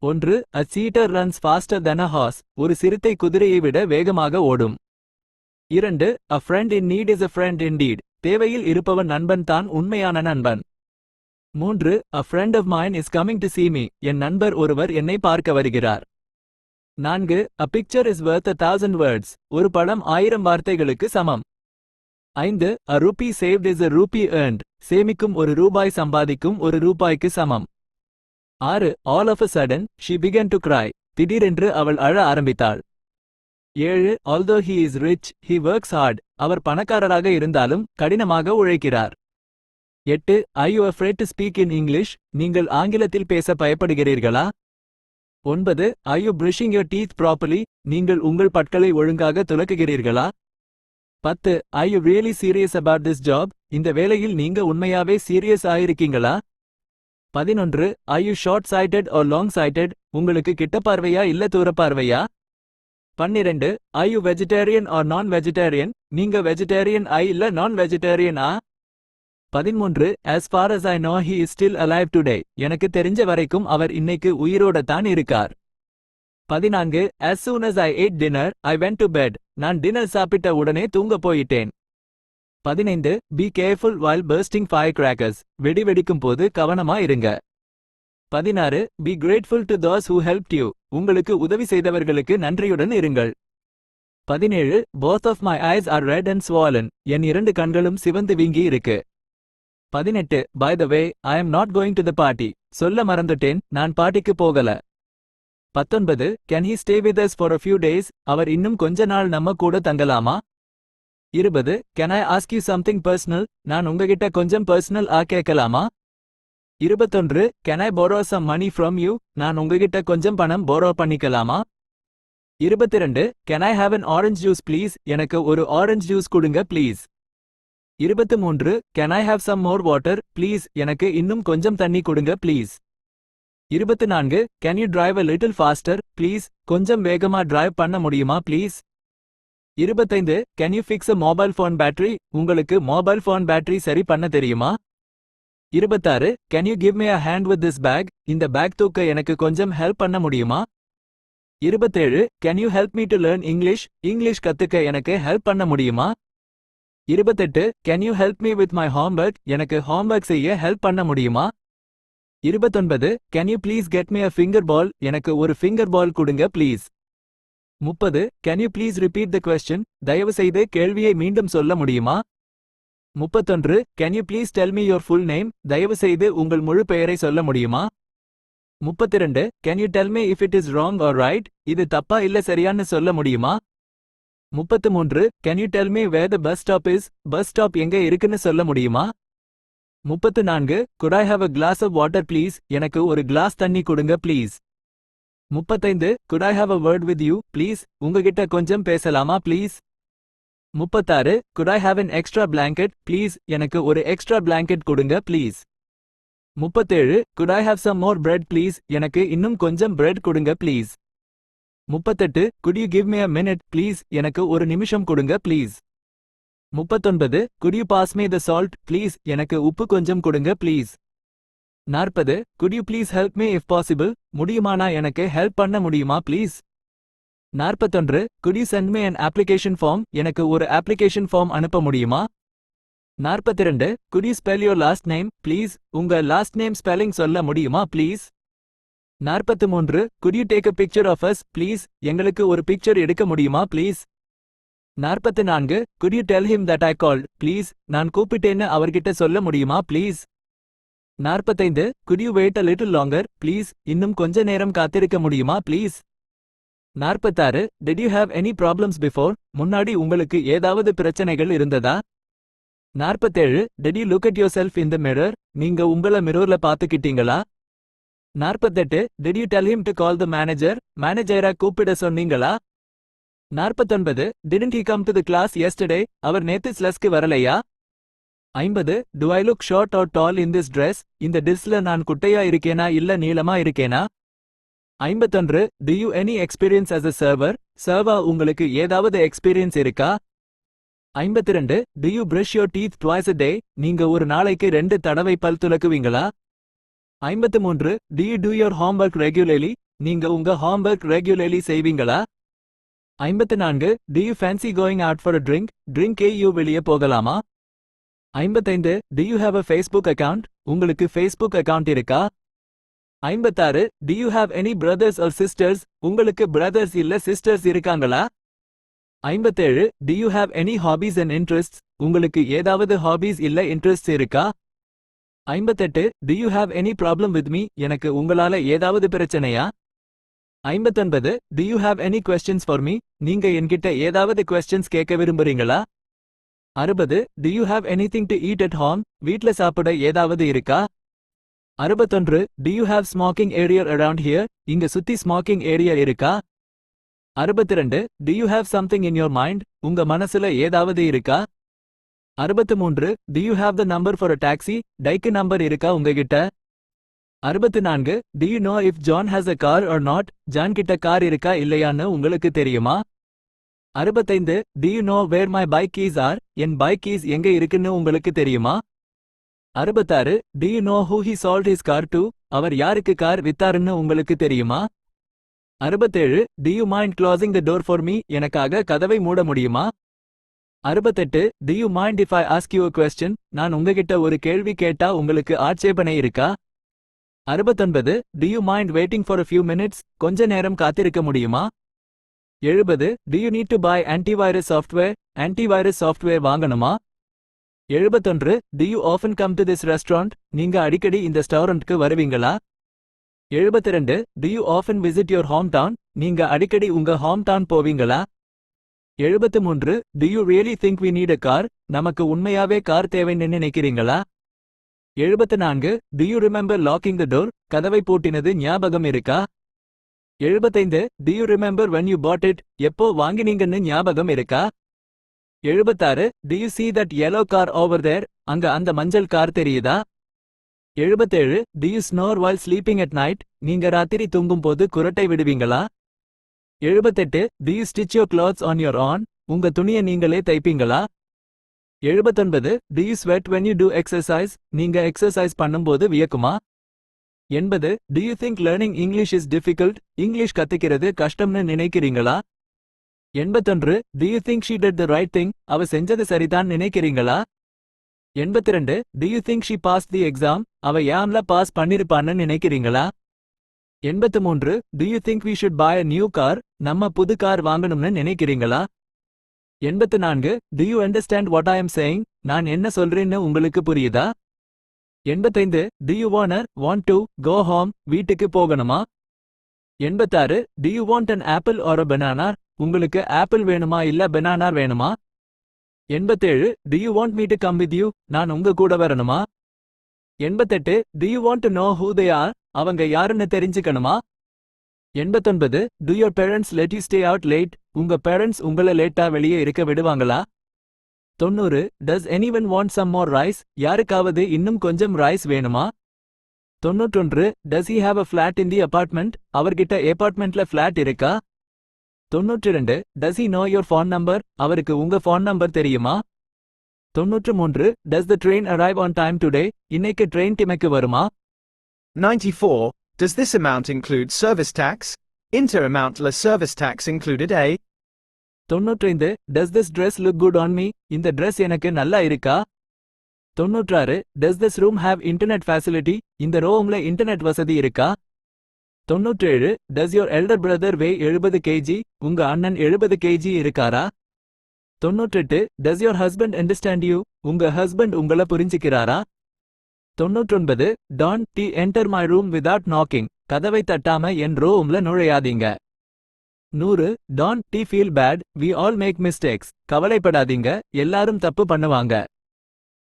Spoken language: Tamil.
1. A cheater runs faster than a horse. ஒரு சிறுத்தை குதிரையை விட வேகமாக ஓடும். 2. A friend in need is a friend indeed. தேவையில் இருப்பவன் நண்பன் தான் உண்மையான நண்பன். 3. A friend of mine is coming to see me. என் நண்பர் ஒருவர் என்னை பார்க்க வருகிறார். 4. A picture is worth 1,000 words. ஒரு படம் 1000 வார்த்தைகளுக்கு சமம். 5. A rupee saved is a rupee earned. சேமிக்கும் ஒரு ரூபாய் சம்பாதிக்கும் ஒரு ரூபாய்க்கு சமம். 6. All of a sudden, she began to cry. திடீரென்று அவள் அழ ஆரம்பித்தாள். 7. Although he is rich, he works hard. அவர் பணக்காரராக இருந்தாலும் கடினமாக உழைக்கிறார். 8. Are you afraid to speak in English? நீங்கள் ஆங்கிலத்தில் பேச பயப்படுகிறீர்களா? 9. Are you brushing your teeth properly? நீங்கள் உங்கள் பற்களை ஒழுங்காக துலக்குகிறீர்களா? 10. Are you really serious about this job? இந்த வேலையில் நீங்க உண்மையாவே serious ஆயிருக்கீங்களா? 11. Are you short-sighted or long-sighted? உங்களுக்கு கிட்ட பார்வையா இல்ல தூர பார்வையா? 12. Are you vegetarian or non-vegetarian? நீங்க vegetarian இல்ல non-vegetarian? 13. As far as I know he is still alive today. எனக்கு தெரிஞ்ச வரைக்கும் அவர் இன்னைக்கு உயிரோட தான் இருக்கார். 14. As soon as I ate dinner, I went to bed. நான் டின்னர் சாப்பிட்ட உடனே தூங்க போயிட்டேன். 15. Be careful while bursting firecrackers. வெடி வெடிக்கும் போது கவனமா இருங்க. 16. Be grateful to those who helped you. உங்களுக்கு உதவி செய்தவர்களுக்கு நன்றியுடன் இருங்கள். 17. Both of my eyes are red and swollen. என் இரண்டு கண்களும் சிவந்து வீங்கி இருக்கு. 18. By the way, I am not going to the party. சொல்ல மறந்துட்டேன், நான் பார்ட்டிக்கு போகல. 19. Can he stay with us for a few days? அவர் இன்னும் கொஞ்ச நாள் நம்ம கூட தங்கலாமா? 20. Can I ask you something personal? நான் உங்ககிட்ட கொஞ்சம் பர்சனல் கேட்கலாமா? 21. Can I borrow some money from you? நான் உங்ககிட்ட கொஞ்சம் பணம் borrow பண்ணிக்கலாமா? 22. Can I have an orange juice please? எனக்கு ஒரு orange juice கொடுங்க please. 23. Can I have some more water please? எனக்கு இன்னும் கொஞ்சம் தண்ணி கொடுங்க please. 24. Can you drive a little faster please? கொஞ்சம் வேகமா டிரைவ் பண்ண முடியுமா please? 25. Can you fix a mobile phone battery? உங்களுக்கு mobile phone battery சரி பண்ண தெரியுமா? 26. Can you give me a hand with this bag? இந்த பேக் தூக்க எனக்கு கொஞ்சம் ஹெல்ப் பண்ண முடியுமா? 27. Can you help me to learn English? English கத்துக்க எனக்கு ஹெல்ப் பண்ண முடியுமா? 28. Can you help me with my homework? எனக்கு homework செய்ய ஹெல்ப் பண்ண முடியுமா? 29. Can you please get me a finger ball? எனக்கு ஒரு finger ball கொடுங்க please. 30. Can you please repeat the question? தயவு செய்து கேள்வியை மீண்டும் சொல்ல முடியுமா? 31. Can you please tell me your full name? தயவு செய்து உங்கள் முழு பெயரை சொல்ல முடியுமா? 32. Can you tell me if it is wrong or right? இது தப்பா இல்ல சரியான்னு சொல்ல முடியுமா? 33. Can you tell me where the bus stop is? Bus stop எங்க இருக்குன்னு சொல்ல முடியுமா? 34. Could I have a glass of water please? எனக்கு ஒரு கிளாஸ் தண்ணி கொடுங்க please. 35. Could I have a word with you, please? உங்ககிட்ட கொஞ்சம் பேசலாமா please? 36. Could I have an extra blanket, please? எனக்கு ஒரு extra blanket கொடுங்க please. 37. Could I have some more bread please? எனக்கு இன்னும் கொஞ்சம் bread கொடுங்க please. 38. Could you give me a minute, please? எனக்கு ஒரு நிமிஷம் கொடுங்க please. 39. Could you pass me the salt, please? எனக்கு உப்பு கொஞ்சம் கொடுங்க please. 40. Could you please help me if possible? முடியுமானா எனக்கு ஹெல்ப் பண்ண முடியுமா please? 41. Could you send me an application form? எனக்கு ஒரு application form அனுப்ப முடியுமா? 42. Could you spell your last name, please? உங்க last name spelling சொல்ல முடியுமா please? 43. Could you take a picture of us, please? எங்களுக்கு ஒரு picture எடுக்க முடியுமா please? 44. Could you tell him that I called, please? நான் கூப்பிட்டேன்னு அவர்கிட்ட சொல்ல முடியுமா please? 45. Could you wait a little longer, please? இன்னும் கொஞ்ச நேரம் காத்திருக்க முடியுமா please? 46. Did you have any problems before? முன்னாடி உங்களுக்கு ஏதாவது பிரச்சனைகள் இருந்ததா? 47. Did you look at yourself in the mirror? நீங்க உங்கள மிரர்ல பாத்துக்கிட்டீங்களா? 48. Did you tell him to call the manager? மேனேஜரை கூப்பிட சொன்னீங்களா? 49. Didn't he come to the class yesterday? அவர் நேத்து கிளாஸ்க்கு வரலையா? 50. Do I look short or tall in this dress? இந்த டிரெஸ்ல நான் குட்டையா இருக்கேனா இல்ல நீளமா இருக்கேனா? 51. Do you any experience as a server? சர்வா உங்களுக்கு ஏதாவது எக்ஸ்பீரியன்ஸ் இருக்கா? 52. Do you brush your teeth twice a day? நீங்க ஒரு நாளைக்கு 2 தடவை பல் துலக்குவீங்களா? 53. Do you do your homework regularly? நீங்க உங்க ஹோம்வொர்க் ரெகுலர்லி செய்வீங்களா? 54 Do you fancy going out for a drink? Drink you வெளிய போகலாமா? 55 Do you have a Facebook account? உங்களுக்கு Facebook account இருக்கா? 56 Do you have any brothers or sisters? உங்களுக்கு brothers இல்ல sisters இருக்காங்களா? 57 Do you have any hobbies and interests? உங்களுக்கு ஏதாவது hobbies இல்ல interests இருக்கா? 58 Do you have any problem with me? எனக்கு உங்களால ஏதாவது பிரச்சனையா? 59 Do you have any questions for me? நீங்க என்கிட்ட ஏதாவது questions கேட்க விரும்புறீங்களா? 60 Do you have anything to eat at home? வீட்ல சாப்பிட ஏதாவது இருக்கா? 61 Do you have smoking area around here? இங்க சுத்தி smoking area இருக்கா? 62 Do you have something in your mind? உங்க மனசுல ஏதாவது இருக்கா? 63 Do you have the number for a taxi? டைக்கு நம்பர் இருக்கா உங்ககிட்ட? 64 Do you know if John has a car or not? John கிட்ட கார் இருக்கா இல்லையான்னு உங்களுக்கு தெரியுமா? 65 Do you know where my bike keys are? N bike keys எங்க இருக்குன்னு உங்களுக்கு தெரியுமா? 66 Do you know who he sold his car to? அவர் யாருக்கு கார் வித்தாருன்னு உங்களுக்கு தெரியுமா? 67 Do you mind closing the door for me? எனக்காக கதவை மூட முடியுமா? 68 Do you mind if I ask you a question? நான் உங்ககிட்ட ஒரு கேள்வி கேட்டா உங்களுக்கு ஆட்சேபனை இருக்கா? 69 Do you mind waiting for a few minutes? கொஞ்ச நேரம் காத்திருக்க முடியுமா? 70 Do you need to buy antivirus software? antivirus software வாங்கணுமா? 71 Do you often come to this restaurant? நீங்க அடிக்கடி இந்த ரெஸ்டாரண்ட்க்கு வருவீங்களா? 72 Do you often visit your hometown? நீங்க அடிக்கடி உங்க hometown போவீங்களா? 73 Do you really think we need a car? நமக்கு உண்மையாவே கார் தேவைன்னு நினைக்கிறீங்களா? 74 Do you remember locking the door? கதவை பூட்டினது ஞாபகம் இருக்கா? 75 Do you remember when you bought it? எப்போ வாங்கினீங்கன்னு ஞாபகம் இருக்கா? 76 Do you see that yellow car over there? அங்க அந்த மஞ்சள் கார் தெரியுதா? 77 Do you snore while sleeping at night? நீங்க ராத்திரி தூங்கும்போது குரட்டை விடுவீங்களா? 78 Do you stitch your clothes on your own? உங்க துணியை நீங்களே தைப்பீங்களா? 79 Do you sweat when you do exercise? நீங்க எக்ஸர்சைஸ் பண்ணும்போது வியக்குமா? 80 Do you think learning English is difficult? English கத்துக்கிறது கஷ்டம்னு நினைக்கிறீங்களா? 81 Do you think she did the right thing? அவ செஞ்சது சரிதான் நினைக்கிறீங்களா? 82 Do you think she passed the exam? அவ யாம்ல பாஸ் பண்ணிருப்பான்னு நினைக்கிறீங்களா? 83 Do you think we should buy a new car? நம்ம புது கார் வாங்கணும்னு நினைக்கிறீங்களா? 84 Do you understand what I am saying? நான் என்ன சொல்றேன்னு உங்களுக்கு புரியுதா? 85 Do you want to go home? வீட்டுக்கு போகணுமா? 86 Do you want an apple or a banana? உங்களுக்கு ஆப்பிள் வேணுமா இல்ல banana வேணுமா? 87 Do you want me to come with you? நான் உங்க கூட வரணுமா? 88 Do you want to know who they are? அவங்க யாருன்னு தெரிஞ்சுக்கணுமா? 89 Do your parents let you stay out late? உங்க பேரண்ட்ஸ் உங்கள லேட்டா வெளியே இருக்க விடுவாங்களா? 90 Does anyone want some more rice? யாருக்காவது இன்னும் கொஞ்சம் ரைஸ் வேணுமா? 91 Does he have a flat in the apartment? அவர்கிட்ட அபார்ட்மெண்ட்ல ஃபிளாட் இருக்கா? 92 Does he know your phone number? அவருக்கு உங்க ஃபோன் நம்பர் தெரியுமா? 93 Does the train arrive on time today? இன்னைக்கு ட்ரெயின் டைமுக்கு வருமா? 94 Does this amount include service tax? Inter-amount la service tax included A. 95 Does this dress look good on me? இந்த dress எனக்கு நல்லா இருக்கா? 96 Does this room have internet facility? இந்த ரூம்ல இன்டர்நெட் வசதி இருக்கா? 97 Does your elder brother weigh 70 kg? உங்க அண்ணன் 70 kg இருக்காரா? 98 Does your husband understand you? உங்க ஹஸ்பண்ட் உங்கள புரிஞ்சிக்கிறாரா? 99 Don't enter my room without knocking. கதவை தட்டாம என் ரூம்ல நுழையாதீங்க. 100 Don't feel bad. We all make mistakes. கவலைப்படாதீங்க, எல்லாரும் தப்பு பண்ணுவாங்க.